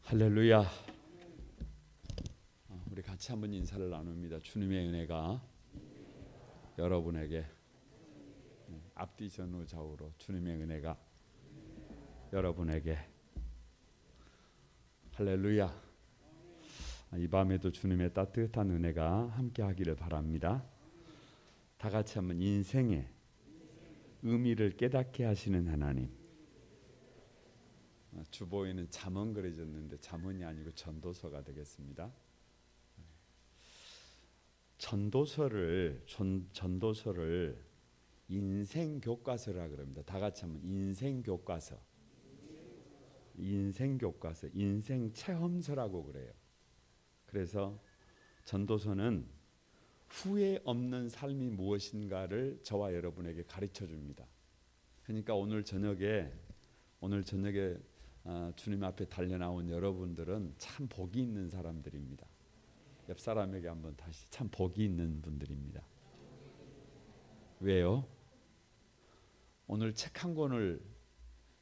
할렐루야. 우리 같이 한번 인사를 나눕니다. 주님의 은혜가 여러분에게 앞뒤 전후 좌우로 주님의 은혜가 여러분에게 할렐루야. 이 밤에도 주님의 따뜻한 은혜가 함께 하기를 바랍니다. 다 같이 한번 인생의 의미를 깨닫게 하시는 하나님. 주보에는 잠언 그려졌는데 잠언이 아니고 전도서가 되겠습니다. 전도서를 인생 교과서라 그럽니다. 다 같이 한번 인생 교과서, 인생 교과서, 인생 체험서라고 그래요. 그래서 전도서는 후회 없는 삶이 무엇인가를 저와 여러분에게 가르쳐 줍니다. 그러니까 오늘 저녁에 주님 앞에 달려나온 여러분들은 참 복이 있는 사람들입니다. 옆 사람에게 한번 다시 참 복이 있는 분들입니다. 왜요? 오늘 책 한 권을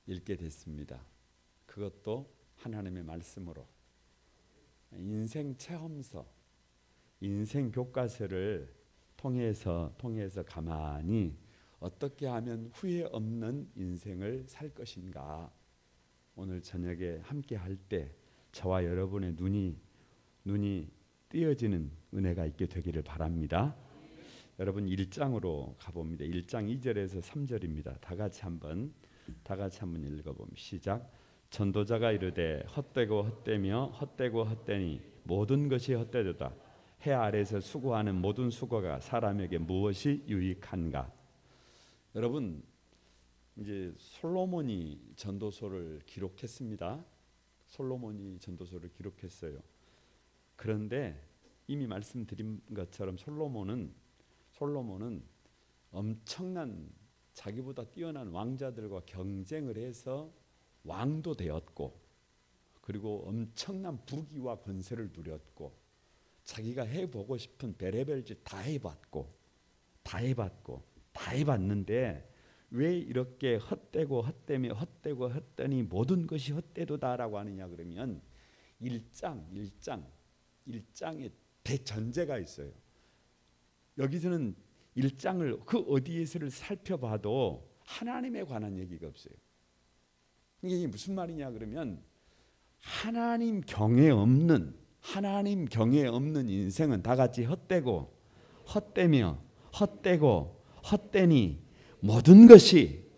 읽게 됐습니다. 그것도 하나님의 말씀으로 인생 체험서, 인생 교과서를 통해서 가만히 어떻게 하면 후회 없는 인생을 살 것인가. 오늘 저녁에 함께 할 때 저와 여러분의 눈이 띄어지는 은혜가 있게 되기를 바랍니다. 여러분 1장으로 가봅니다. 1장 2절에서 3절입니다. 다 같이 한번 읽어봅니다. 시작. 전도자가 이르되 헛되고 헛되며 헛되고 헛되니 모든 것이 헛되도다. 해 아래에서 수고하는 모든 수고가 사람에게 무엇이 유익한가. 여러분 이제 솔로몬이 전도서를 기록했습니다. 솔로몬이 전도서를 기록했어요. 그런데 이미 말씀드린 것처럼 솔로몬은 엄청난 자기보다 뛰어난 왕자들과 경쟁을 해서 왕도 되었고, 그리고 엄청난 부귀와 권세를 누렸고, 자기가 해보고 싶은 별의별 짓 다 해봤는데 왜 이렇게 헛되고 헛되며 헛되고 헛되니 모든 것이 헛되도다라고 하느냐 그러면 1장에 대전제가 있어요. 여기서는 1장을 그 어디에서를 살펴봐도 하나님에 관한 얘기가 없어요. 이게 무슨 말이냐 그러면 하나님 경외 없는 인생은 다 같이 헛되고 헛되며 헛되고 헛되니 모든 것이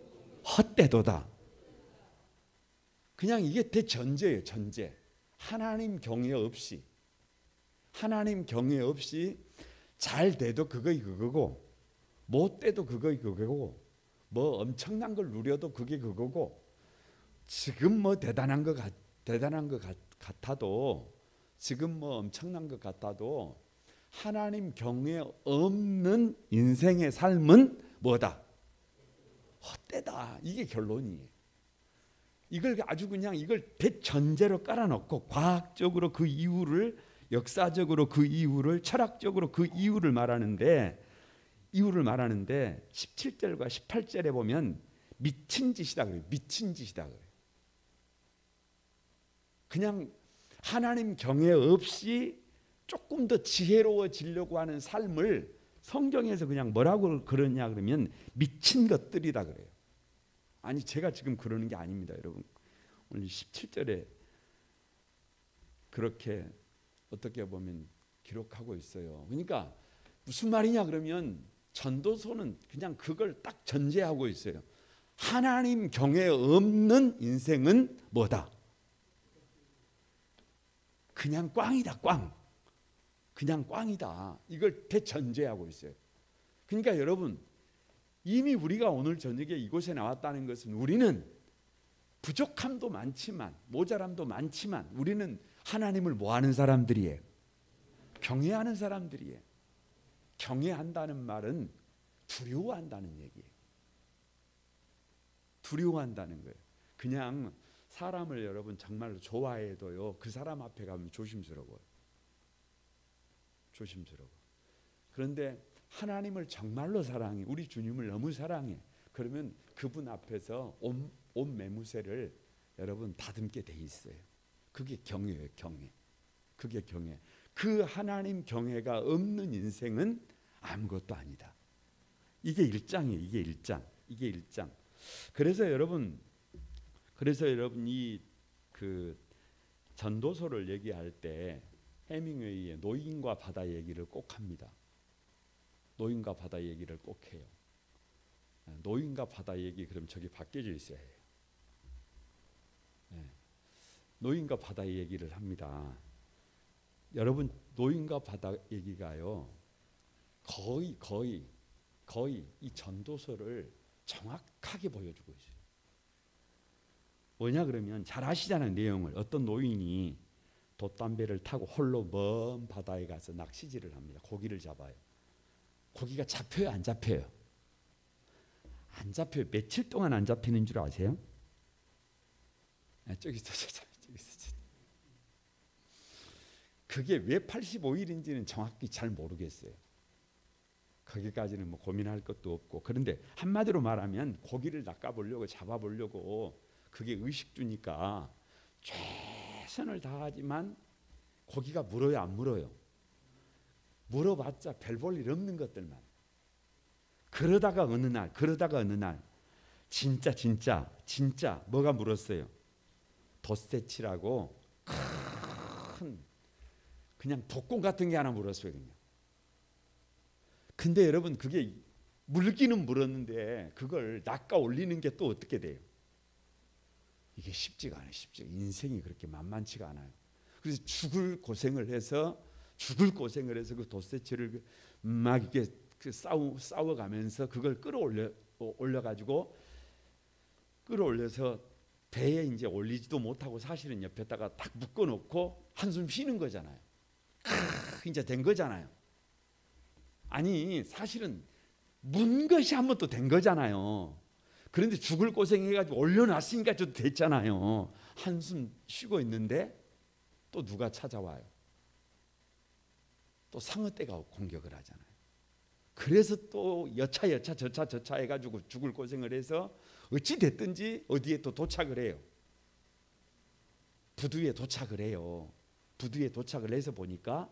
헛되도다. 그냥 이게 대전제예요. 전제. 하나님 경외 없이 잘 돼도 그거이 그거고, 못 돼도 그거이 그거고, 뭐 엄청난 걸 누려도 그게 그거고, 지금 뭐 대단한 것 같아도 지금 뭐 엄청난 것 같아도 하나님 경외 없는 인생의 삶은 뭐다? 헛되다. 이게 결론이에요. 이걸 아주 그냥 이걸 대전제로 깔아놓고 과학적으로 그 이유를, 역사적으로 그 이유를, 철학적으로 그 이유를 말하는데 17절과 18절에 보면 미친 짓이다 그래요. 미친 짓이다 그래요. 그냥 하나님 경외 없이 조금 더 지혜로워지려고 하는 삶을 성경에서 그냥 뭐라고 그러냐 그러면 미친 것들이다 그래요. 아니 제가 지금 그러는 게 아닙니다. 여러분 오늘 17절에 그렇게 어떻게 보면 기록하고 있어요. 그러니까 무슨 말이냐 그러면 전도서는 그냥 그걸 딱 전제하고 있어요. 하나님 경외 없는 인생은 뭐다? 그냥 꽝이다. 그냥 꽝이다. 이걸 대전제하고 있어요. 그러니까 여러분 이미 우리가 오늘 저녁에 이곳에 나왔다는 것은 우리는 부족함도 많지만 모자람도 많지만 우리는 하나님을 뭐하는 사람들이에요? 경외하는 사람들이에요. 경외한다는 말은 두려워한다는 얘기예요. 두려워한다는 거예요. 그냥 사람을 여러분 정말로 좋아해도요 그 사람 앞에 가면 조심스러워요. 그런데 하나님을 정말로 사랑해, 우리 주님을 너무 사랑해. 그러면 그분 앞에서 온 매무새를 여러분 다듬게 돼 있어요. 그게 경외예요. 경외. 그게 경외. 그 하나님 경외가 없는 인생은 아무것도 아니다. 이게 일장이에요. 이게 일장. 이게 일장. 그래서 여러분 이 그 전도서를 얘기할 때 해밍웨이의 노인과 바다 얘기를 꼭 합니다. 노인과 바다 얘기를 꼭 해요. 노인과 바다 얘기 그럼 저기 바뀌어져 있어야 해요. 노인과 바다 얘기를 합니다. 여러분 노인과 바다 얘기가요. 거의 이 전도서를 정확하게 보여주고 있어요. 뭐냐 그러면 잘 아시잖아요. 내용을. 어떤 노인이 돛담배를 타고 홀로 먼 바다에 가서 낚시질을 합니다. 고기를 잡아요. 고기가 잡혀요? 안 잡혀요? 안 잡혀요. 며칠 동안 안 잡히는 줄 아세요? 저기서 그게 왜 85일인지는 정확히 잘 모르겠어요. 거기까지는 뭐 고민할 것도 없고. 그런데 한마디로 말하면 고기를 낚아보려고 잡아보려고 그게 의식주니까 최선을 다하지만 고기가 물어요? 안 물어요? 물어봤자 별 볼 일 없는 것들만. 그러다가 어느 날 진짜 뭐가 물었어요? 덧새치라고 큰 그냥 독공 같은 게 하나 물었어요. 그냥. 근데 여러분 그게 물기는 물었는데 그걸 낚아 올리는 게 또 어떻게 돼요? 이게 쉽지가 않아요. 인생이 그렇게 만만치가 않아요. 그래서 죽을 고생을 해서 그 덧새치를 막 이렇게 싸워가면서 그걸 끌어올려서 배에 이제 올리지도 못하고 사실은 옆에다가 딱 묶어놓고 한숨 쉬는 거잖아요. 이제 된 거잖아요. 아니 사실은 문 것이 한 번 또 된 거잖아요. 그런데 죽을 고생해가지고 올려놨으니까 좀 됐잖아요. 한숨 쉬고 있는데 또 누가 찾아와요. 또 상어떼가 공격을 하잖아요. 그래서 또 여차 해가지고 죽을 고생을 해서 어찌 됐든지 어디에 또 도착을 해요. 부두에 도착을 해요. 부두에 도착을 해서 보니까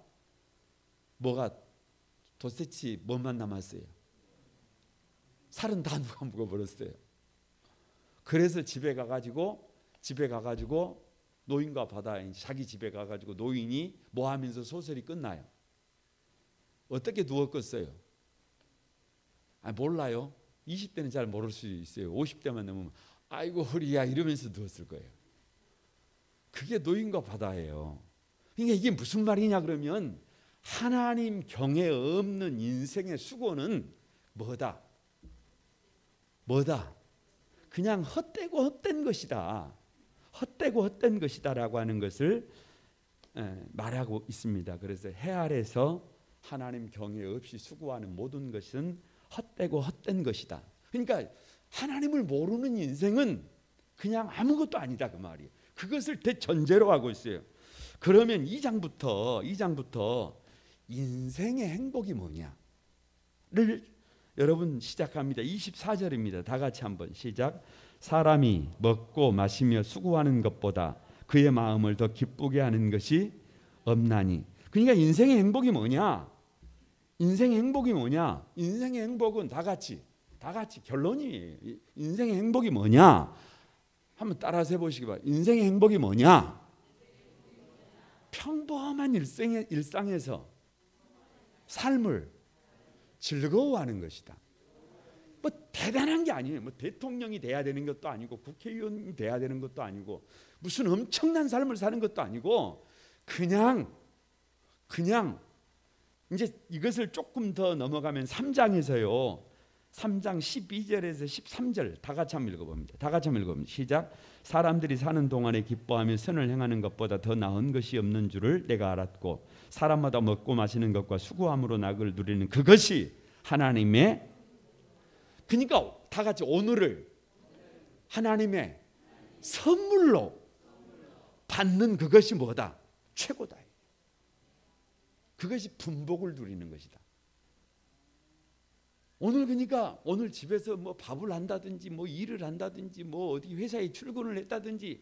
뭐가 덧새치 뭐만 남았어요. 살은 다 누가 먹어버렸어요. 그래서 집에 가가지고 노인과 바다 자기 집에 가가지고 노인이 뭐 하면서 소설이 끝나요. 어떻게 누웠겠어요? 몰라요. 20대는 잘 모를 수 있어요. 50대만 넘으면 아이고 허리야 이러면서 누웠을 거예요. 그게 노인과 바다예요. 그러니까 이게 무슨 말이냐 그러면 하나님 경외 없는 인생의 수고는 뭐다? 그냥 헛되고 헛된 것이다. 헛된 것이다라고 하는 것을 말하고 있습니다. 그래서 해 아래서 하나님 경외 없이 수고하는 모든 것은 헛되고 헛된 것이다. 그러니까 하나님을 모르는 인생은 그냥 아무것도 아니다 그 말이에요. 그것을 대전제로 하고 있어요. 그러면 2장부터 인생의 행복이 뭐냐를 여러분 시작합니다. 24절입니다. 다 같이 한번 시작. 사람이 먹고 마시며 수고하는 것보다 그의 마음을 더 기쁘게 하는 것이 없나니. 그러니까 인생의 행복이 뭐냐? 인생의 행복은 다 같이 결론이에요. 인생의 행복이 뭐냐? 한번 따라서 해보시기 바랍니다. 인생의 행복이 뭐냐? 평범한 일상에서 삶을 즐거워하는 것이다. 뭐 대단한 게 아니에요. 뭐 대통령이 돼야 되는 것도 아니고 국회의원이 돼야 되는 것도 아니고 무슨 엄청난 삶을 사는 것도 아니고 그냥 이제 이것을 조금 더 넘어가면 3장에서요. 3장 12절에서 13절 다 같이 한번 읽어봅니다. 시작. 사람들이 사는 동안에 기뻐하며 선을 행하는 것보다 더 나은 것이 없는 줄을 내가 알았고 사람마다 먹고 마시는 것과 수고함으로 낙을 누리는 그것이 하나님의 그러니까 다 같이 오늘을 하나님의 선물로 받는 그것이 뭐다? 최고다. 그것이 분복을 누리는 것이다. 오늘 그러니까 오늘 집에서 뭐 밥을 한다든지 뭐 일을 한다든지 뭐 어디 회사에 출근을 했다든지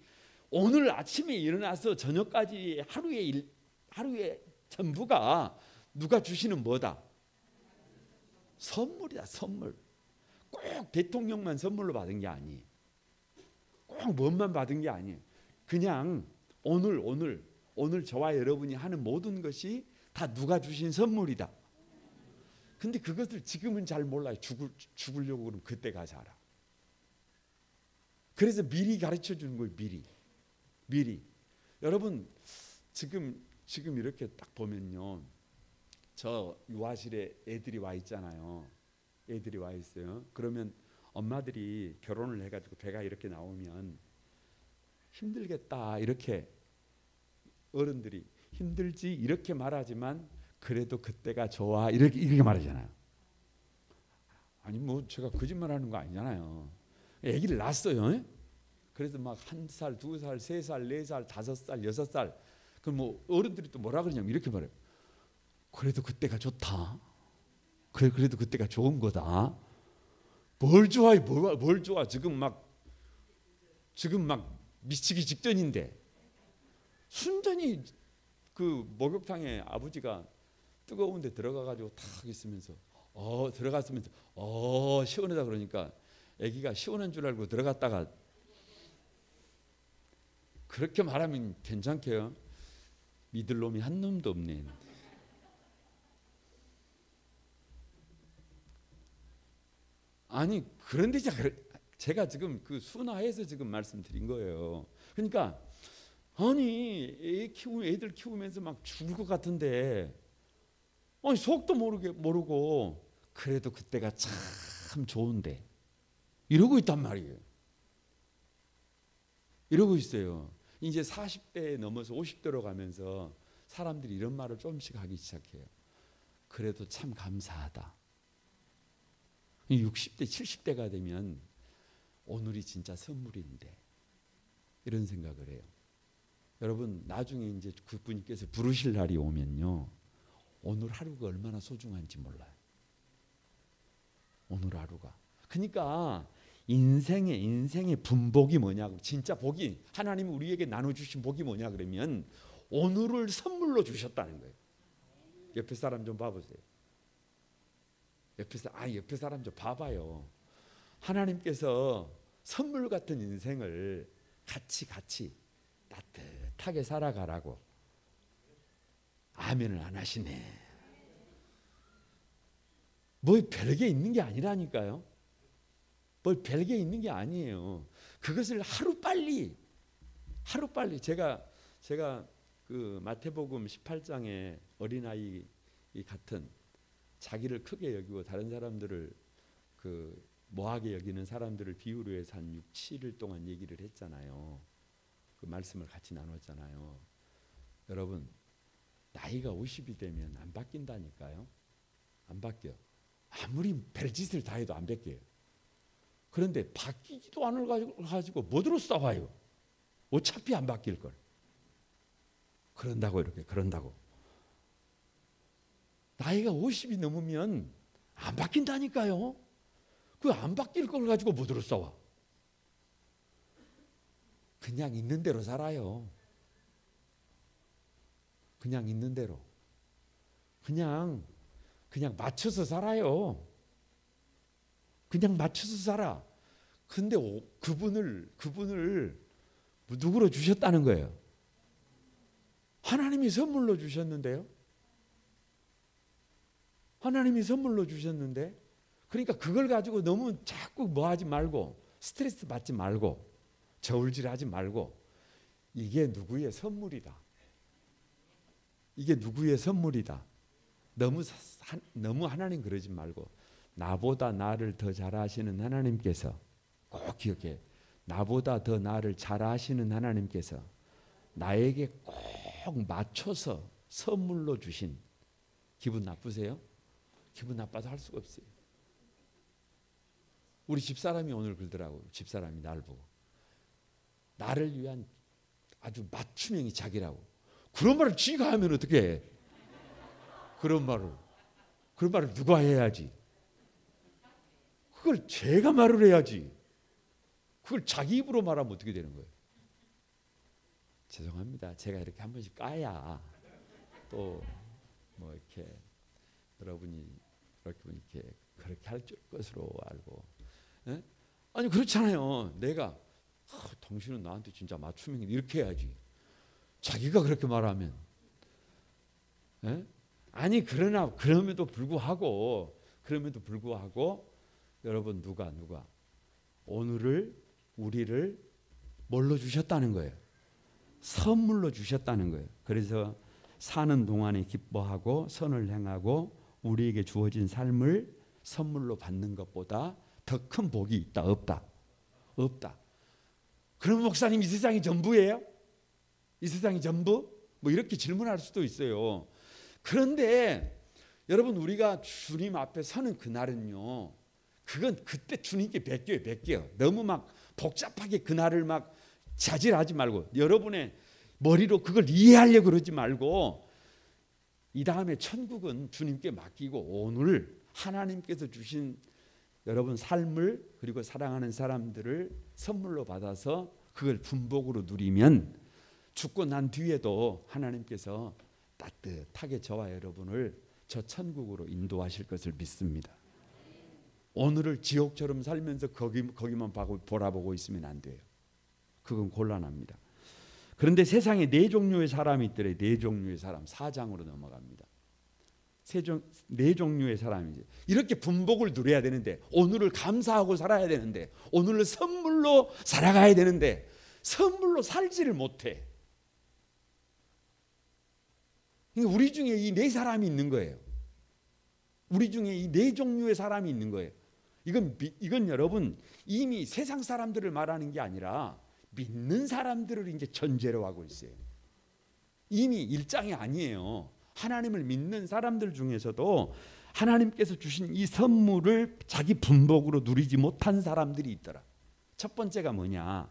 오늘 아침에 일어나서 저녁까지 하루의 전부가 누가 주시는 뭐다? 선물이다. 선물. 꼭 대통령만 선물로 받은 게 아니에요. 꼭 뭔만 받은 게 아니에요. 그냥 오늘 저와 여러분이 하는 모든 것이 다 누가 주신 선물이다. 근데 그것을 지금은 잘 몰라요. 죽으려고 그러면 그때 가서 알아. 그래서 미리 가르쳐 주는 거예요. 미리. 여러분 지금 이렇게 딱 보면요. 저 유아실에 애들이 와 있잖아요. 애들이 와 있어요. 그러면 엄마들이 결혼을 해가지고 배가 이렇게 나오면 힘들겠다 이렇게 어른들이 힘들지 이렇게 말하지만 그래도 그때가 좋아 이렇게 말하잖아요. 아니 뭐 제가 거짓말하는 거 아니잖아요. 아기를 낳았어요. 그래서 막 1살, 2살, 3살, 4살, 5살, 6살 그럼 뭐 어른들이 또 뭐라 그러냐면 이렇게 말해요. 그래도 그때가 좋다. 그래도 그때가 좋은 거다. 뭘 좋아해? 뭘 좋아? 지금 막 미치기 직전인데 순전히 그 목욕탕에 아버지가 뜨거운 데 들어가 가지고 탁 있으면서 들어갔으면서 시원하다 그러니까 아기가 시원한 줄 알고 들어갔다가 그렇게 말하면 괜찮게요. 믿을 놈이 한 놈도 없네. 아니 그런데 제가 지금 그 순화해서 지금 말씀드린 거예요. 그러니까 아니 애들 키우면서 막 죽을 것 같은데 아니 속도 모르고 그래도 그때가 참 좋은데 이러고 있단 말이에요. 이러고 있어요. 이제 40대 넘어서 50대로 가면서 사람들이 이런 말을 조금씩 하기 시작해요. 그래도 참 감사하다. 60대 70대가 되면 오늘이 진짜 선물인데 이런 생각을 해요. 여러분 나중에 이제 그분께서 부르실 날이 오면요. 오늘 하루가 얼마나 소중한지 몰라요. 오늘 하루가. 그러니까 인생의 분복이 뭐냐고 진짜 복이 하나님이 우리에게 나눠주신 복이 뭐냐 그러면 오늘을 선물로 주셨다는 거예요. 옆에 사람 좀 봐보세요. 옆에 사람 좀 봐봐요. 하나님께서 선물 같은 인생을 같이 따뜻하게 살아가라고 아멘을 안 하시네. 뭐 별게 있는 게 아니라니까요. 뭘 별게 있는 게 아니에요. 그것을 하루빨리 제가 그 마태복음 18장에 어린아이 같은 자기를 크게 여기고 다른 사람들을 그 뭐하게 여기는 사람들을 비유로 해서 한 6, 7일 동안 얘기를 했잖아요. 그 말씀을 같이 나눴잖아요. 여러분 나이가 50이 되면 안 바뀐다니까요. 안 바뀌어. 아무리 별짓을 다 해도 안 바뀌어요. 그런데 바뀌지도 않을 가지고 뭐들어 싸워요. 어차피 안 바뀔 걸. 그런다고. 나이가 50이 넘으면 안 바뀐다니까요. 그 안 바뀔 걸 가지고 뭐들어 싸워. 그냥 있는 대로 살아요. 그냥 있는 대로. 그냥 맞춰서 살아요. 그냥 맞춰서 살아. 근데 그분을 누구로 주셨다는 거예요? 하나님이 선물로 주셨는데요. 하나님이 선물로 주셨는데 그러니까 그걸 가지고 너무 자꾸 뭐하지 말고 스트레스 받지 말고 저울질하지 말고 이게 누구의 선물이다. 이게 누구의 선물이다. 너무 하나님 그러지 말고 나보다 나를 더 잘하시는 하나님께서 꼭 기억해. 나보다 더 나를 잘하시는 하나님께서 나에게 꼭 맞춰서 선물로 주신 기분 나쁘세요? 기분 나빠도 할 수가 없어요. 우리 집사람이 오늘 그러더라고요. 집사람이 나를 보고 나를 위한 아주 맞춤형이 자기라고. 그런 말을 지가 하면 어떻게 해? 그런 말을 누가 해야지? 그걸 제가 말을 해야지. 그걸 자기 입으로 말하면 어떻게 되는 거예요? 죄송합니다. 제가 이렇게 한 번씩 까야 또 뭐 이렇게 여러분이 이렇게 그렇게 할 것으로 알고, 예? 아니 그렇잖아요. 내가 당신은 나한테 진짜 맞춤형이 이렇게 해야지. 자기가 그렇게 말하면, 예? 아니 그러나 그럼에도 불구하고 여러분 누가 오늘을 우리를 뭘로 주셨다는 거예요? 선물로 주셨다는 거예요. 그래서 사는 동안에 기뻐하고 선을 행하고 우리에게 주어진 삶을 선물로 받는 것보다 더 큰 복이 있다 없다? 없다. 그럼 목사님 이 세상이 전부예요? 이 세상이 전부? 뭐 이렇게 질문할 수도 있어요. 그런데 여러분 우리가 주님 앞에 서는 그날은요, 그건 그때 주님께 뵐게요. 너무 막 복잡하게 그날을 막 자질하지 말고, 여러분의 머리로 그걸 이해하려고 그러지 말고, 이 다음에 천국은 주님께 맡기고 오늘 하나님께서 주신 여러분 삶을 그리고 사랑하는 사람들을 선물로 받아서 그걸 분복으로 누리면 죽고 난 뒤에도 하나님께서 따뜻하게 저와 여러분을 저 천국으로 인도하실 것을 믿습니다. 오늘을 지옥처럼 살면서 거기만 바라보고 있으면 안 돼요. 그건 곤란합니다. 그런데 세상에 네 종류의 사람이 있더래. 네 종류의 사람. 4장으로 넘어갑니다. 네 종류의 사람이지. 이렇게 분복을 누려야 되는데, 오늘을 감사하고 살아야 되는데, 오늘을 선물로 살아가야 되는데 선물로 살지를 못해. 우리 중에 이 네 사람이 있는 거예요. 우리 중에 이 네 종류의 사람이 있는 거예요. 이건 여러분 이미 세상 사람들을 말하는 게 아니라 믿는 사람들을 이제 전제로 하고 있어요. 이미 1장이 아니에요. 하나님을 믿는 사람들 중에서도 하나님께서 주신 이 선물을 자기 분복으로 누리지 못한 사람들이 있더라. 첫 번째가 뭐냐?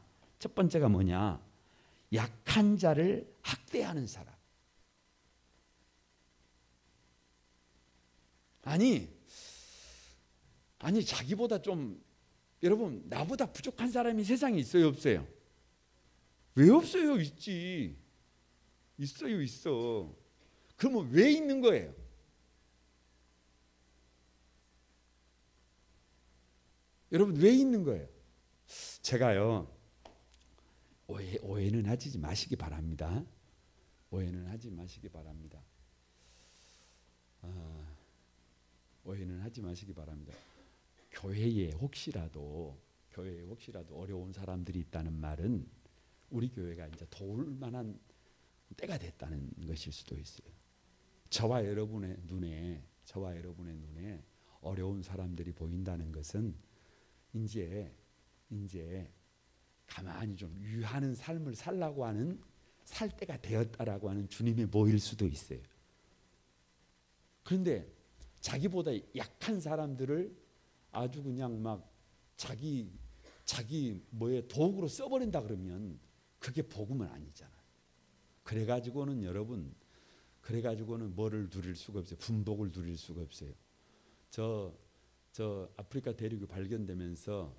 약한 자를 학대하는 사람. 아니 자기보다 좀, 여러분 나보다 부족한 사람이 세상에 있어요 없어요? 왜 없어요? 있지. 있어. 그러면 왜 있는 거예요? 여러분 왜 있는 거예요? 제가요, 오해는 하지 마시기 바랍니다. 오해는 하지 마시기 바랍니다. 교회에 혹시라도 어려운 사람들이 있다는 말은 우리 교회가 이제 도울 만한 때가 됐다는 것일 수도 있어요. 저와 여러분의 눈에 어려운 사람들이 보인다는 것은 이제 가만히 좀 유하는 삶을 살라고 하는, 살 때가 되었다라고 하는 주님의 모일 수도 있어요. 그런데 자기보다 약한 사람들을 아주 그냥 막 자기 뭐에 도구로 써버린다 그러면 그게 복음은 아니잖아요. 그래가지고는 여러분, 뭐를 누릴 수가 없어요. 분복을 누릴 수가 없어요. 저 아프리카 대륙이 발견되면서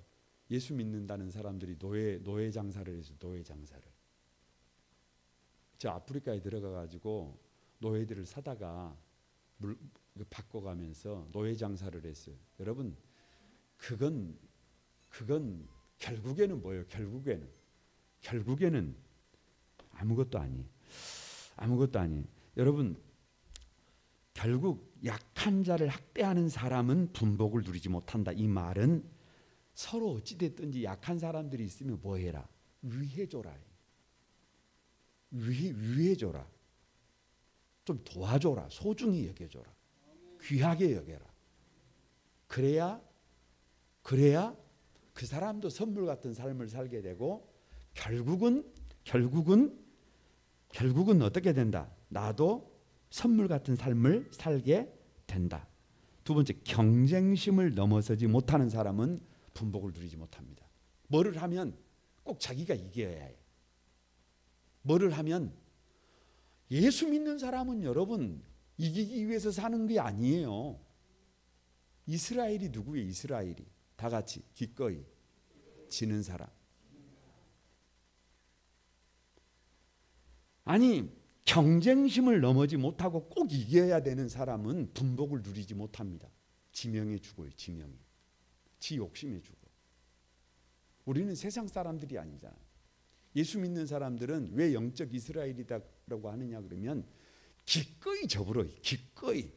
예수 믿는다는 사람들이 노예 장사를 해서 노예 장사를. 저 아프리카에 들어가가지고 노예들을 사다가 바꿔가면서 노예 장사를 했어요. 여러분, 그건 결국에는 뭐예요? 결국에는 아무것도 아니에요. 여러분, 결국 약한 자를 학대하는 사람은 분복을 누리지 못한다. 이 말은 서로 어찌됐든지 약한 사람들이 있으면 뭐 해라? 위해줘라. 위해줘라. 좀 도와줘라. 소중히 여겨줘라. 귀하게 여겨라. 그래야 그 사람도 선물 같은 삶을 살게 되고 결국은 어떻게 된다? 나도 선물 같은 삶을 살게 된다. 두 번째, 경쟁심을 넘어서지 못하는 사람은 분복을 누리지 못합니다. 뭐를 하면 꼭 자기가 이겨야 해요. 뭐를 하면, 예수 믿는 사람은 여러분 이기기 위해서 사는 게 아니에요. 이스라엘이 누구예요? 이스라엘이 다 같이 기꺼이 지는 사람. 아니 경쟁심을 넘어지 못하고 꼭 이겨야 되는 사람은 분복을 누리지 못합니다. 지명에 죽어요. 지명에. 지 욕심에 죽어. 우리는 세상 사람들이 아니잖아요. 예수 믿는 사람들은 왜 영적 이스라엘이라고 하느냐 그러면 기꺼이 접으러 기꺼이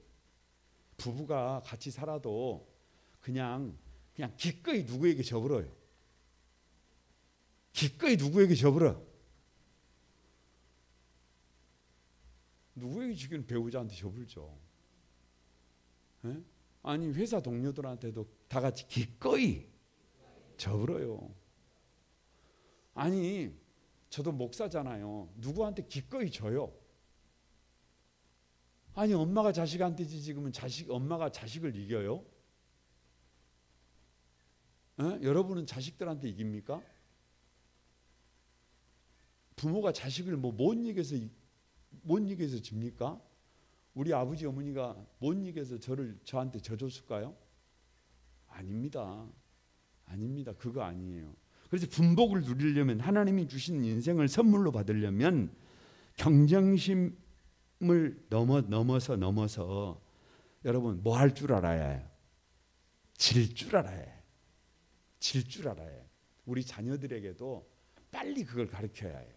부부가 같이 살아도 그냥 기꺼이 누구에게 접으러요. 기꺼이 누구에게 접으러. 누구에게 지금 배우자한테 접을죠. 에? 아니 회사 동료들한테도 다 같이 기꺼이 접으러요. 아니 저도 목사잖아요. 누구한테 기꺼이 져요. 아니 엄마가 자식한테 지금은 엄마가 자식을 이겨요? 에? 여러분은 자식들한테 이깁니까? 부모가 자식을 못 이겨서 집니까? 우리 아버지 어머니가 못 이겨서 저한테 져줬을까요? 아닙니다. 아닙니다. 그거 아니에요. 그래서 분복을 누리려면 하나님이 주신 인생을 선물로 받으려면 경쟁심을 넘어서 여러분 뭐 할 줄 알아야 해요? 질 줄 알아야 해요. 질 줄 알아야 해요. 우리 자녀들에게도 빨리 그걸 가르쳐야 해요.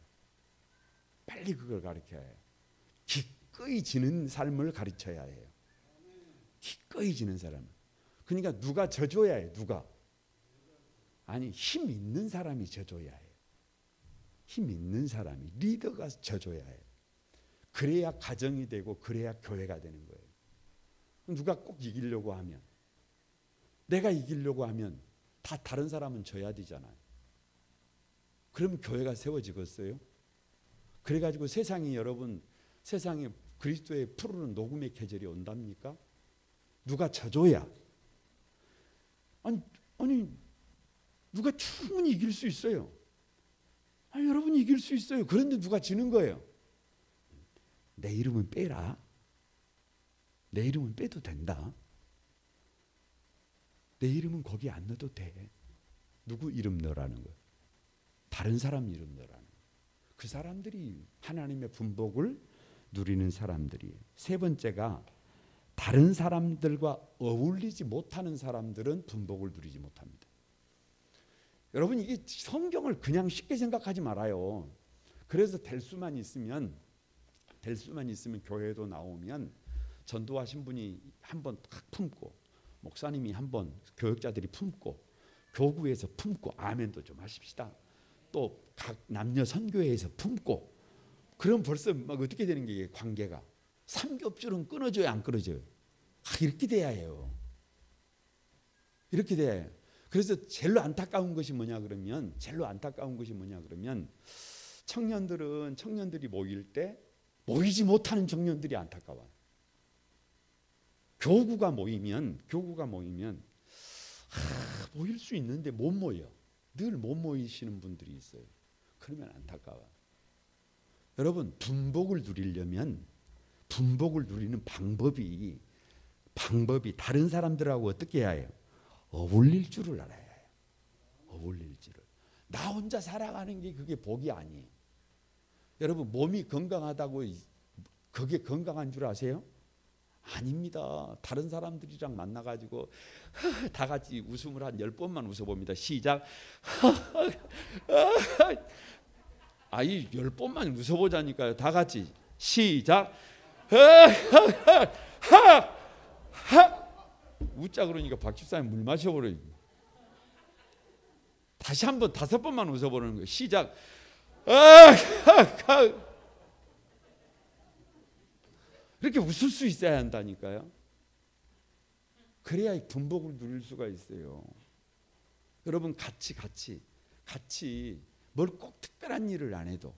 빨리 그걸 가르쳐야 해요. 기꺼이 지는 삶을 가르쳐야 해요. 기꺼이 지는 사람. 그러니까 누가 져줘야 해요. 누가. 아니 힘 있는 사람이 져줘야 해요. 힘 있는 사람이 리더가 져줘야 해요. 그래야 가정이 되고 그래야 교회가 되는 거예요. 누가 꼭 이기려고 하면 내가 이기려고 하면 다 다른 사람은 져야 되잖아요. 그러면 교회가 세워지겠어요? 그래가지고 세상에 그리스도의 푸르른 녹음의 계절이 온답니까? 누가 져줘야. 아니 누가 충분히 이길 수 있어요. 아니 여러분이 이길 수 있어요. 그런데 누가 지는 거예요. 내 이름은 빼라. 내 이름은 빼도 된다. 내 이름은 거기 안 넣어도 돼. 누구 이름 넣으라는 거예요? 다른 사람 이름 넣으라는 거예요. 그 사람들이 하나님의 분복을 누리는 사람들이에요. 세 번째가 다른 사람들과 어울리지 못하는 사람들은 분복을 누리지 못합니다. 여러분 이게 성경을 그냥 쉽게 생각하지 말아요. 그래서 될 수만 있으면 교회도 나오면 전도하신 분이 한번 탁 품고 목사님이 한번 교역자들이 품고 교구에서 품고 아멘도 좀 하십시다. 또 각 남녀 선교회에서 품고 그럼 벌써 막 어떻게 되는 게 관계가 삼겹줄은 끊어져요 안 끊어져요? 이렇게 돼야 해요. 이렇게 돼야 해요. 그래서 제일로 안타까운 것이 뭐냐 그러면 청년들이 모일 때 모이지 못하는 청년들이 안타까워요. 교구가 모이면 모일 수 있는데 못 모여. 늘 못 모이시는 분들이 있어요. 그러면 안타까워요. 여러분 분복을 누리려면 분복을 누리는 방법이 다른 사람들하고 어떻게 해야 해요? 어울릴 줄을 알아야 해요. 어울릴 줄을. 나 혼자 살아가는 게 그게 복이 아니에요. 여러분 몸이 건강하다고 그게 건강한 줄 아세요? 아닙니다. 다른 사람들이랑 만나가지고 다 같이 웃음을 한 10번만 웃어봅니다. 시작. 이 10번만 웃어보자니까요. 다 같이 시작. 웃자 그러니까 박 집사님 물 마셔버려요. 다시 한번 5번만 웃어보는 거예요. 시작. 이렇게 웃을 수 있어야 한다니까요. 그래야 분복을 누릴 수가 있어요. 여러분 같이 뭘 꼭 특별한 일을 안 해도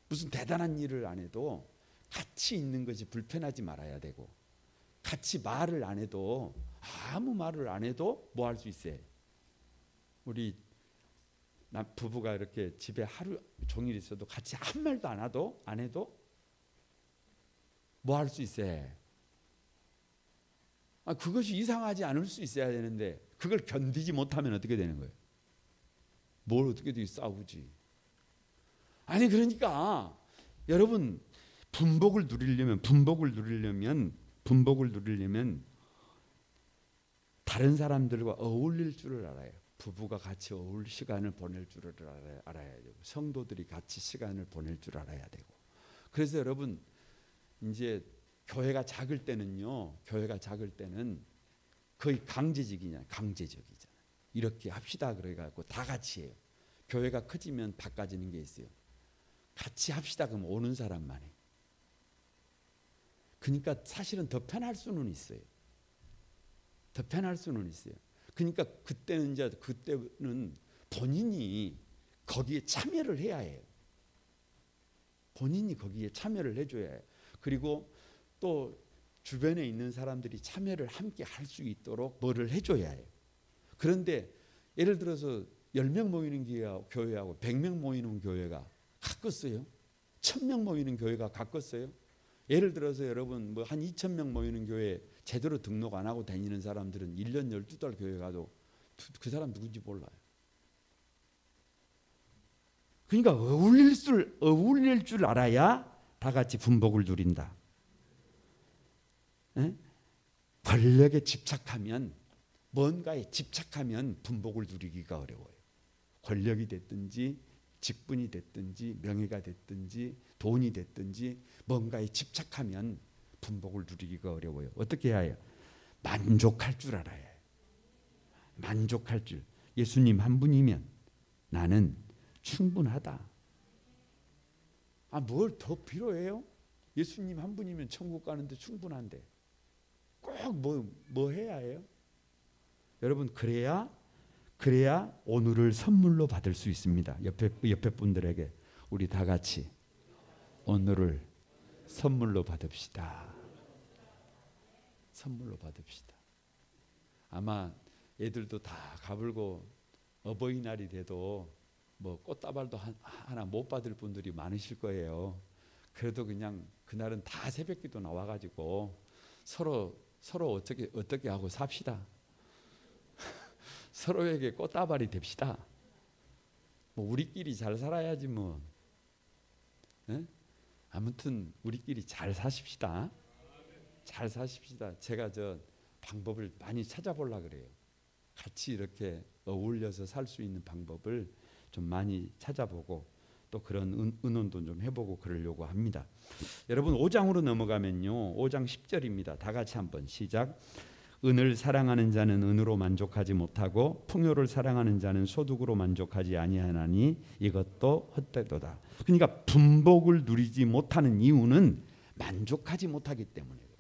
무슨 대단한 일을 안 해도 같이 있는 것이 불편하지 말아야 되고 같이 말을 안 해도 아무 말을 안 해도 뭐 할 수 있어요. 우리 부부가 이렇게 집에 하루 종일 있어도 같이 한 말도 안 해도 뭐 할 수 있어요. 그것이 이상하지 않을 수 있어야 되는데 그걸 견디지 못하면 어떻게 되는 거예요? 뭘 어떻게든 싸우지. 그러니까 여러분 분복을 누리려면 다른 사람들과 어울릴 줄을 알아요. 부부가 같이 어울 시간을 보낼 줄을 알아야 되고, 성도들이 같이 시간을 보낼 줄 알아야 되고. 그래서 여러분 이제 교회가 작을 때는 거의 강제적이잖아요. 이렇게 합시다 그래갖고 다 같이 해요. 교회가 커지면 바꿔지는 게 있어요. 같이 합시다 그러면 오는 사람만 해. 그러니까 사실은 더 편할 수는 있어요. 그러니까 그때는 본인이 거기에 참여를 해야 해요. 본인이 거기에 참여를 해줘야 해요. 그리고 또 주변에 있는 사람들이 참여를 함께 할 수 있도록 뭐를 해줘야 해요. 그런데 예를 들어서 10명 모이는 교회하고 100명 모이는 교회가 가깝어요? 1000명 모이는 교회가 가깝어요? 예를 들어서 여러분 뭐 한 2000명 모이는 교회 제대로 등록 안 하고 다니는 사람들은 1년 12달 교회 가도 그 사람 누군지 몰라요. 그러니까 어울릴 줄 알아야 다 같이 분복을 누린다. 에? 권력에 집착하면, 뭔가에 집착하면 분복을 누리기가 어려워요. 권력이 됐든지 직분이 됐든지 명예가 됐든지 돈이 됐든지 뭔가에 집착하면 분복을 누리기가 어려워요. 어떻게 해야 해요? 만족할 줄 알아야 해요. 만족할 줄. 예수님 한 분이면 나는 충분하다. 뭘 더 필요해요? 예수님 한 분이면 천국 가는데 충분한데 꼭 뭐 해야 해요? 여러분 그래야 오늘을 선물로 받을 수 있습니다. 옆에 분들에게 우리 다 같이 오늘을 선물로 받읍시다. 선물로 받읍시다. 아마 애들도 다 가불고 어버이날이 돼도 뭐 꽃다발도 하나 못 받을 분들이 많으실 거예요. 그래도 그냥 그날은 다 새벽기도 나와가지고 서로 어떻게 하고 삽시다. 서로에게 꽃다발이 됩시다. 뭐 우리끼리 잘 살아야지 뭐. 에? 아무튼 우리끼리 잘 사십시다. 잘 사십시다. 제가 저 방법을 많이 찾아보려고 그래요. 같이 이렇게 어울려서 살 수 있는 방법을 좀 많이 찾아보고 또 그런 의논도 좀 해보고 그러려고 합니다. 여러분 5장으로 넘어가면요. 5장 10절입니다. 다 같이 한번 시작. 은을 사랑하는 자는 은으로 만족하지 못하고 풍요를 사랑하는 자는 소득으로 만족하지 아니하나니 이것도 헛되도다. 그러니까 분복을 누리지 못하는 이유는 만족하지 못하기 때문에 그래요.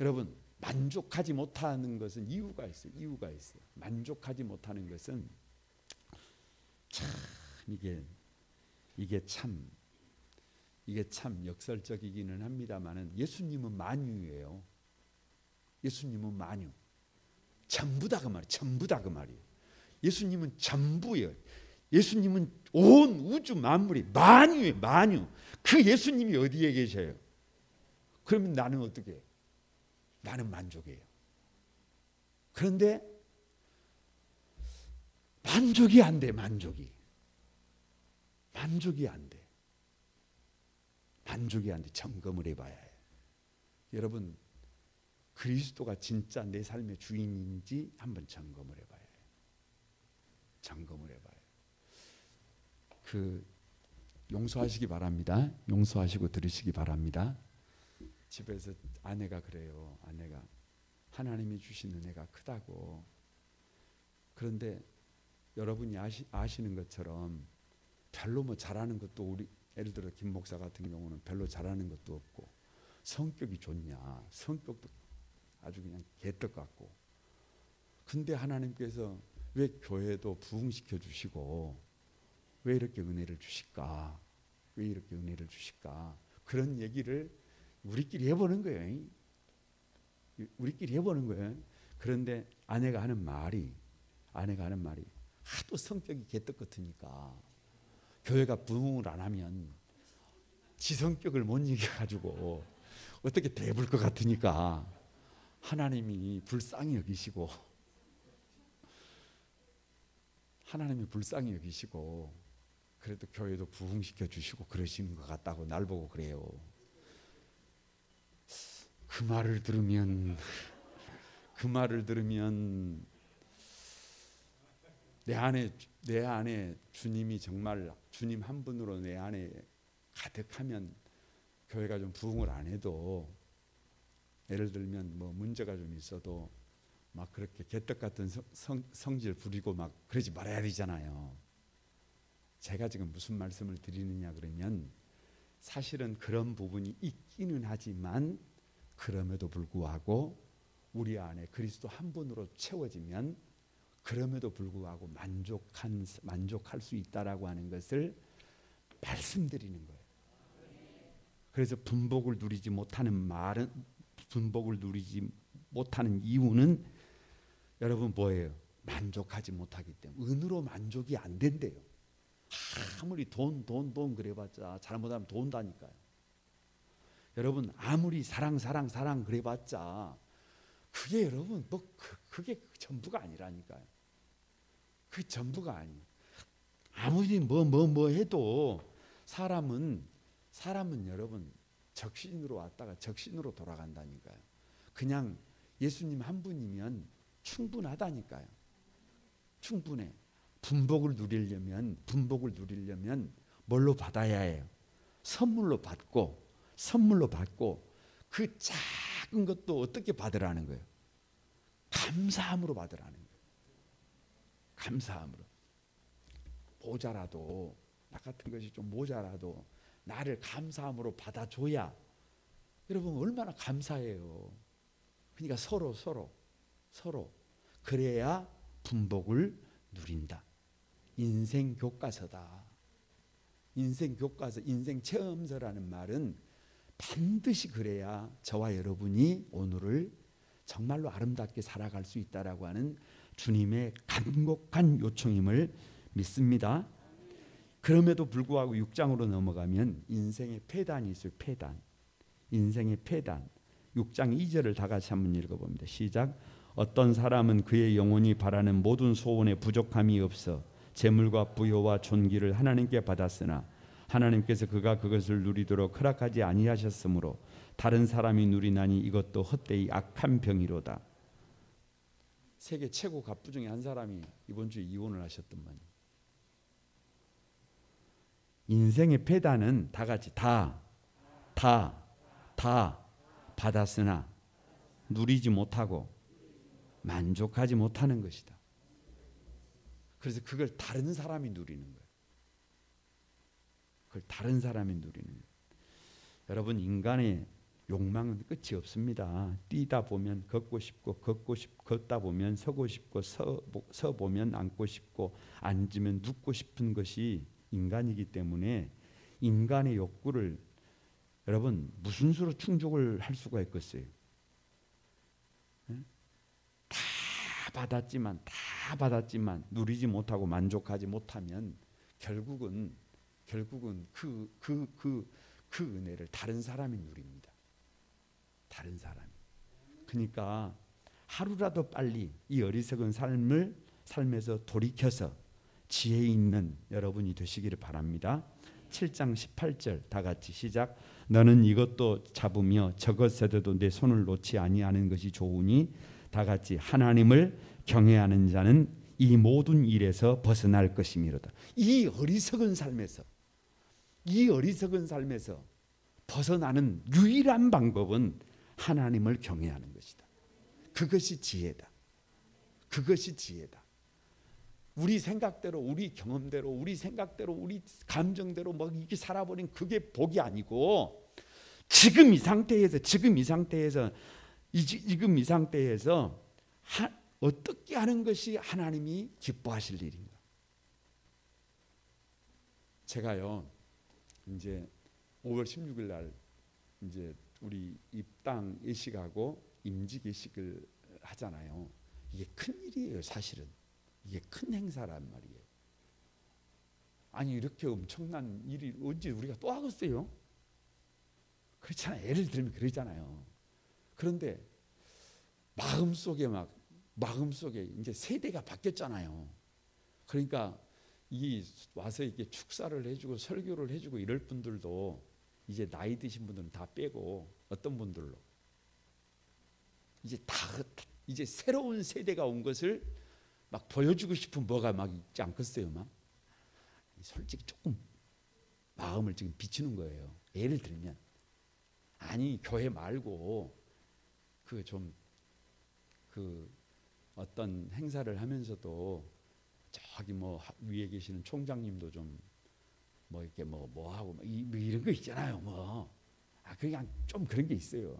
여러분 만족하지 못하는 것은 이유가 있어요. 만족하지 못하는 것은 참 이게 참 역설적이기는 합니다만은 예수님은 만유예요. 예수님은 만유. 전부다 그 말이에요. 예수님은 전부예요. 예수님은 온 우주 만물이 만유예요. 만유. 그 예수님이 어디에 계셔요? 그러면 나는 어떻게 해요? 나는 만족해요. 그런데 만족이 안 돼. 만족이 안 돼. 점검을 해봐야 해요. 여러분 그리스도가 진짜 내 삶의 주인인지 한번 점검을 해봐야 해요. 용서하시기 바랍니다. 용서하시고 들으시기 바랍니다. 집에서 아내가 그래요. 아내가 하나님이 주신 은혜가 크다고. 그런데 여러분이 아시는 것처럼 별로 뭐 잘하는 것도 우리 예를 들어 김 목사 같은 경우는 별로 잘하는 것도 없고 성격이 좋냐? 성격도 아주 그냥 개떡 같고. 근데 하나님께서 왜 교회도 부흥시켜 주시고 왜 이렇게 은혜를 주실까? 그런 얘기를 우리끼리 해보는 거예요. 그런데 아내가 하는 말이 하도 성격이 개떡 같으니까 교회가 부흥을 안 하면 지 성격을 못 이겨가지고 어떻게 대볼 것 같으니까 하나님이 불쌍히 여기시고 그래도 교회도 부흥시켜 주시고 그러시는 것 같다고 날 보고 그래요. 그 말을 들으면 내 안에 주님이 정말 주님 한 분으로 내 안에 가득하면 교회가 좀 부흥을 안 해도, 예를 들면 뭐 문제가 좀 있어도 막 그렇게 개떡 같은 성질 부리고 막 그러지 말아야 되잖아요. 제가 지금 무슨 말씀을 드리느냐 그러면, 사실은 그런 부분이 있기는 하지만 그럼에도 불구하고 우리 안에 그리스도 한 분으로 채워지면 그럼에도 불구하고 만족할 수 있다라고 하는 것을 말씀드리는 거예요. 그래서 분복을 누리지 못하는 이유는 여러분 뭐예요? 만족하지 못하기 때문에. 은으로 만족이 안 된대요. 아무리 돈 그래봤자, 잘못하면 돈 다니까요. 여러분 아무리 사랑 그래봤자 그게 여러분 그게 전부가 아니라니까요. 그 전부가 아니에요. 아무리 뭐 해도 사람은 여러분 적신으로 왔다가 적신으로 돌아간다니까요. 그냥 예수님 한 분이면 충분하다니까요. 충분해. 분복을 누리려면 뭘로 받아야 해요? 선물로 받고 그 작은 것도 어떻게 받으라는 거예요? 감사함으로 받으라는 거예요. 감사함으로. 모자라도, 나 같은 것이 좀 모자라도 나를 감사함으로 받아줘야 여러분 얼마나 감사해요. 그러니까 서로 그래야 분복을 누린다. 인생 교과서다. 인생 교과서, 인생 체험서라는 말은 반드시 그래야 저와 여러분이 오늘을 정말로 아름답게 살아갈 수 있다라고 하는 주님의 간곡한 요청임을 믿습니다. 그럼에도 불구하고 6장으로 넘어가면 인생의 폐단이 있어요. 폐단. 인생의 폐단. 6장 2절을 다 같이 한번 읽어봅니다. 시작. 어떤 사람은 그의 영혼이 바라는 모든 소원에 부족함이 없어 재물과 부여와 존귀를 하나님께 받았으나 하나님께서 그가 그것을 누리도록 허락하지 아니하셨으므로 다른 사람이 누리나니 이것도 헛되이 악한 병이로다. 세계 최고 갑부 중에 한 사람이 이번 주에 이혼을 하셨더만. 인생의 폐단은 다 같이 다 받았으나 누리지 못하고 만족하지 못하는 것이다. 그래서 그걸 다른 사람이 누리는 거예요. 그걸 다른 사람이 누리는 거예요. 여러분 인간의 욕망은 끝이 없습니다. 뛰다 보면 걷고 싶고 걷다 보면 서고 싶고 서 보면 앉고 싶고 앉으면 눕고 싶은 것이 인간이기 때문에 인간의 욕구를 여러분 무슨 수로 충족을 할 수가 있겠어요? 다 받았지만 누리지 못하고 만족하지 못하면 결국은 그 은혜를 다른 사람이 누립니다. 다른 사람이. 그러니까 하루라도 빨리 이 어리석은 삶에서 돌이켜서 지혜 있는 여러분이 되시기를 바랍니다. 7장 18절 다 같이 시작. 너는 이것도 잡으며 저것에도 내 손을 놓지 아니하는 것이 좋으니 다 같이 하나님을 경외하는 자는 이 모든 일에서 벗어날 것이미로다. 이 어리석은 삶에서 벗어나는 유일한 방법은 하나님을 경외하는 것이다. 그것이 지혜다. 우리 생각대로, 우리 경험대로, 우리 생각대로, 우리 감정대로 뭐 이렇게 살아버린 그게 복이 아니고 지금 이 상태에서 어떻게 하는 것이 하나님이 기뻐하실 일인가? 제가요 이제 5월 16일 날 이제 우리 입당 예식하고 임직 예식을 하잖아요. 이게 큰 일이에요, 사실은. 이게 큰 행사란 말이에요. 아니 이렇게 엄청난 일이 언제 우리가 또 하겠어요? 그렇잖아요. 예를 들면 그러잖아요. 그런데 마음속에 이제 세대가 바뀌었잖아요. 그러니까 이 와서 이렇게 축사를 해주고 설교를 해주고 이럴 분들도 이제 나이 드신 분들은 다 빼고 어떤 분들로 이제 다 이제 새로운 세대가 온 것을 막 보여주고 싶은 뭐가 막 있지 않겠어요? 막 솔직히 조금 마음을 지금 비추는 거예요. 예를 들면 아니 교회 말고 그 좀 그 어떤 행사를 하면서도 저기 뭐 위에 계시는 총장님도 좀 뭐 이렇게 뭐 하고 뭐 이런 거 있잖아요. 뭐 그냥 좀 그런 게 있어요.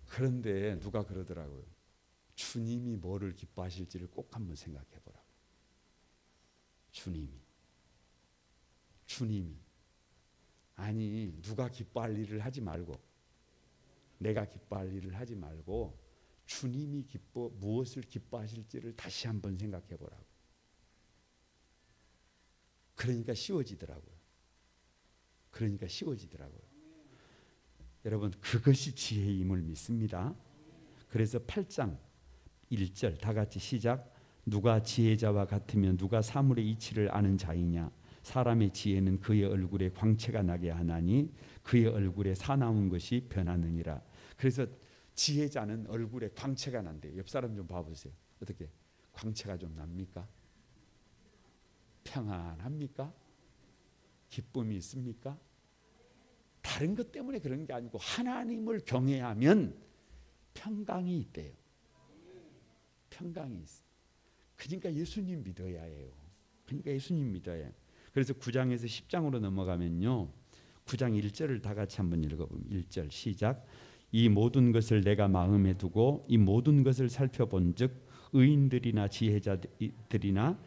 그런데 누가 그러더라고요. 주님이 뭐를 기뻐하실지를 꼭 한번 생각해 보라고. 주님이 아니 누가 기뻐할 일을 하지 말고 내가 기뻐할 일을 하지 말고 주님이 무엇을 기뻐하실지를 다시 한번 생각해 보라고. 그러니까 쉬워지더라고요. 여러분 그것이 지혜임을 믿습니다. 그래서 8장 1절 다 같이 시작. 누가 지혜자와 같으면 누가 사물의 이치를 아는 자이냐. 사람의 지혜는 그의 얼굴에 광채가 나게 하나니 그의 얼굴에 사나운 것이 변하느니라. 그래서 지혜자는 얼굴에 광채가 난대요. 옆 사람 좀 봐보세요. 어떻게 광채가 좀 납니까? 평안합니까? 기쁨이 있습니까? 다른 것 때문에 그런 게 아니고 하나님을 경외하면 평강이 있대요. 평강이 있어. 그러니까 예수님 믿어야 해요. 그래서 9장에서 10장으로 넘어가면요. 9장 1절을 다 같이 한번 읽어보면 1절 시작. 이 모든 것을 내가 마음에 두고 이 모든 것을 살펴본즉 의인들이나 지혜자들이나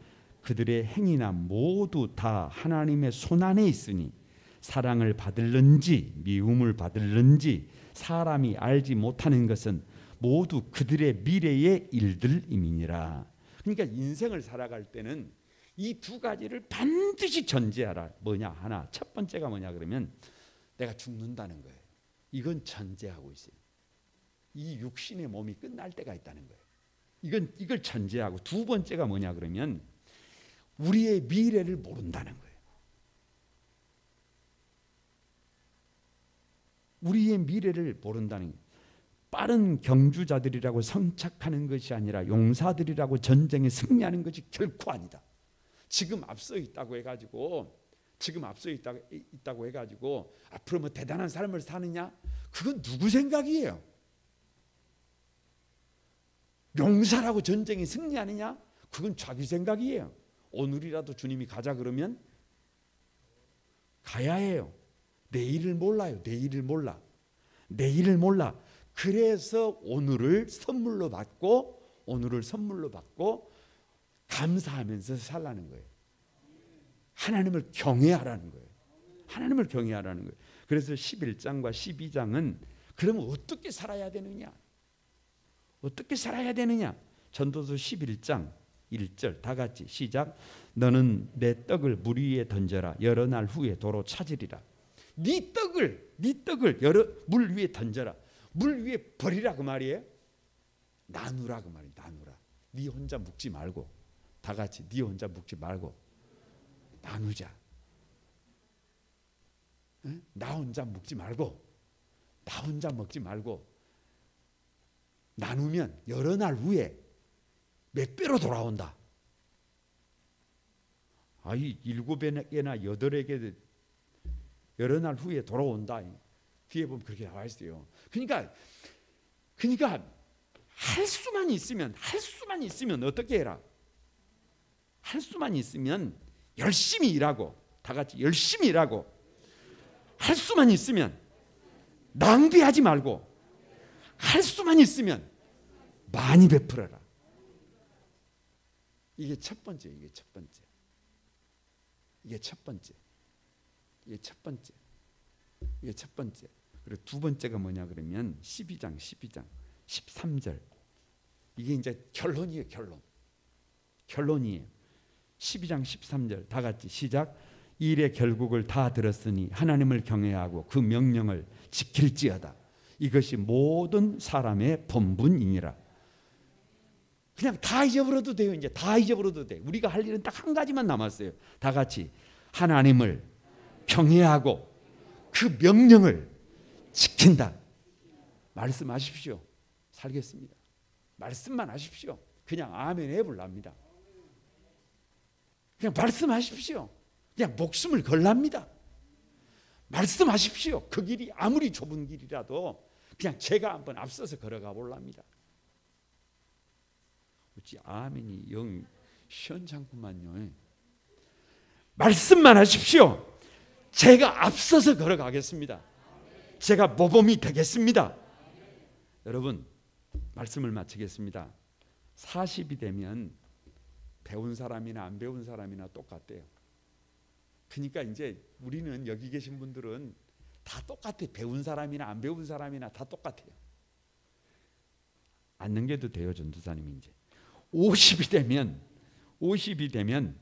그들의 행위나 모두 다 하나님의 손안에 있으니 사랑을 받을는지 미움을 받을는지 사람이 알지 못하는 것은 모두 그들의 미래의 일들임이니라. 그러니까 인생을 살아갈 때는 이 두 가지를 반드시 전제하라. 뭐냐? 하나, 첫 번째가 뭐냐 그러면 내가 죽는다는 거예요. 이건 전제하고 있어요. 이 육신의 몸이 끝날 때가 있다는 거예요. 이걸 전제하고 두 번째가 뭐냐 그러면 우리의 미래를 모른다는 거예요. 우리의 미래를 모른다는 거예요. 빠른 경주자들이라고 성착하는 것이 아니라 용사들이라고 전쟁에 승리하는 것이 결코 아니다. 지금 앞서 있다고 해가지고 앞으로 뭐 대단한 삶을 사느냐? 그건 누구 생각이에요? 용사라고 전쟁에 승리하느냐? 그건 자기 생각이에요. 오늘이라도 주님이 가자 그러면 가야 해요. 내일을 몰라요. 내일을 몰라. 그래서 오늘을 선물로 받고 감사하면서 살라는 거예요. 하나님을 경외하라는 거예요. 그래서 11장과 12장은 그러면 어떻게 살아야 되느냐? 전도서 11장 1절 다 같이 시작. 너는 내 떡을 물 위에 던져라. 여러 날 후에 도로 찾으리라. 네 떡을 물 위에 던져라. 물 위에 버리라 그 말이에요. 나누라 그 말이에요. 나누라. 네 혼자 묵지 말고 다 같이 네 혼자 묵지 말고 나누자. 나 혼자 묵지 말고 나 혼자 먹지 말고 나누면 여러 날 후에 몇 배로 돌아온다. 이 7에게나 8에게 여러 날 후에 돌아온다. 뒤에 보면 그렇게 나와 있어요. 그러니까 할 수만 있으면 어떻게 해라? 할 수만 있으면 열심히 일하고 다 같이 열심히 일하고 할 수만 있으면 낭비하지 말고 할 수만 있으면 많이 베풀어라. 이게 첫 번째. 그리고 두 번째가 뭐냐 그러면 12장 13절. 이게 이제 결론이에요. 결론이에요. 12장 13절 다 같이 시작. 일의 결국을 다 들었으니 하나님을 경외하고 그 명령을 지킬지어다. 이것이 모든 사람의 본분이니라. 그냥 다 잊어버려도 돼요. 이제 다 잊어버려도 돼. 우리가 할 일은 딱 한 가지만 남았어요. 다 같이 하나님을 경외하고 그 명령을 지킨다. 말씀하십시오. 살겠습니다. 말씀만 하십시오. 그냥 아멘 해볼랍니다. 그냥 말씀하십시오. 그냥 목숨을 걸랍니다. 말씀하십시오. 그 길이 아무리 좁은 길이라도 그냥 제가 한번 앞서서 걸어가 볼랍니다. 어찌 아멘이 영 시원찮구만요. 말씀만 하십시오. 제가 앞서서 걸어가겠습니다. 제가 모범이 되겠습니다. 여러분, 말씀을 마치겠습니다. 40이 되면 배운 사람이나 안 배운 사람이나 똑같대요. 그러니까 이제 우리는 여기 계신 분들은 다 똑같아. 배운 사람이나 안 배운 사람이나 다 똑같아요. 안 넘겨도 돼요, 전도사님이. 이제 50이 되면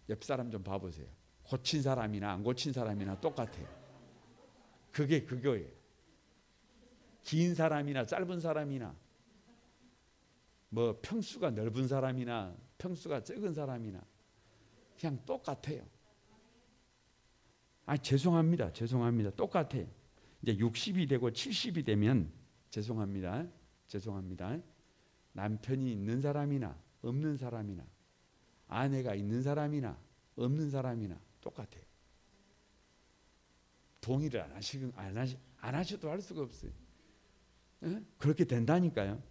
옆 사람 좀 봐보세요. 고친 사람이나 안 고친 사람이나 똑같아요. 그게 그거예요. 긴 사람이나 짧은 사람이나 뭐 평수가 넓은 사람이나 평수가 적은 사람이나 그냥 똑같아요. 죄송합니다. 똑같아요. 이제 60이 되고 70이 되면 죄송합니다. 남편이 있는 사람이나 없는 사람이나 아내가 있는 사람이나 없는 사람이나 똑같아요. 동의를 안 하셔도 할 수가 없어요. 그렇게 된다니까요.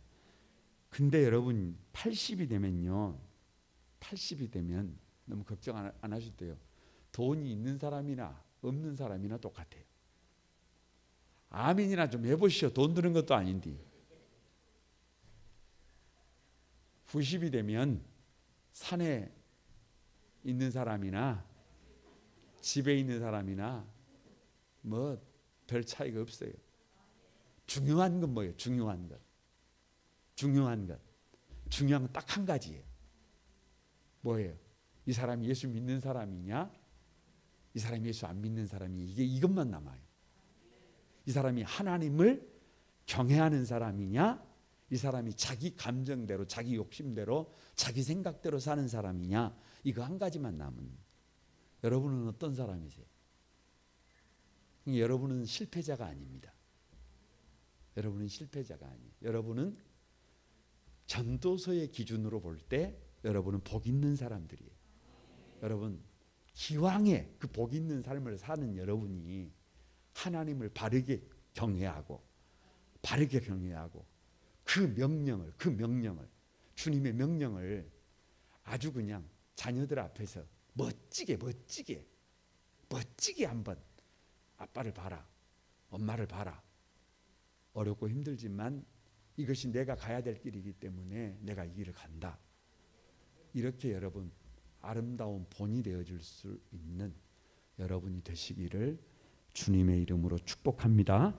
근데 여러분 80이 되면요. 80이 되면 너무 걱정 안 하셔도 돼요. 돈이 있는 사람이나 없는 사람이나 똑같아요. 아멘이나 좀 해보시오. 돈 드는 것도 아닌데. 90이 되면 산에 있는 사람이나 집에 있는 사람이나 뭐 별 차이가 없어요. 중요한 건 뭐예요? 중요한 건 딱 한 가지예요. 뭐예요? 이 사람이 예수 믿는 사람이냐? 이 사람이 예수 안 믿는 사람이 이것만 남아요. 이 사람이 하나님을 경외하는 사람이냐? 이 사람이 자기 감정대로, 자기 욕심대로, 자기 생각대로 사는 사람이냐? 이거 한 가지만 남은. 여러분은 어떤 사람이세요? 여러분은 실패자가 아닙니다. 여러분은 실패자가 아니에요. 여러분은 전도서의 기준으로 볼 때 여러분은 복 있는 사람들이에요. 여러분, 기왕에 그 복 있는 삶을 사는 여러분이 하나님을 바르게 경외하고 그 명령을 주님의 명령을 아주 그냥 자녀들 앞에서 멋지게 한번 아빠를 봐라, 엄마를 봐라. 어렵고 힘들지만 이것이 내가 가야 될 길이기 때문에 내가 이 길을 간다. 이렇게 여러분 아름다운 본이 되어줄 수 있는 여러분이 되시기를 주님의 이름으로 축복합니다.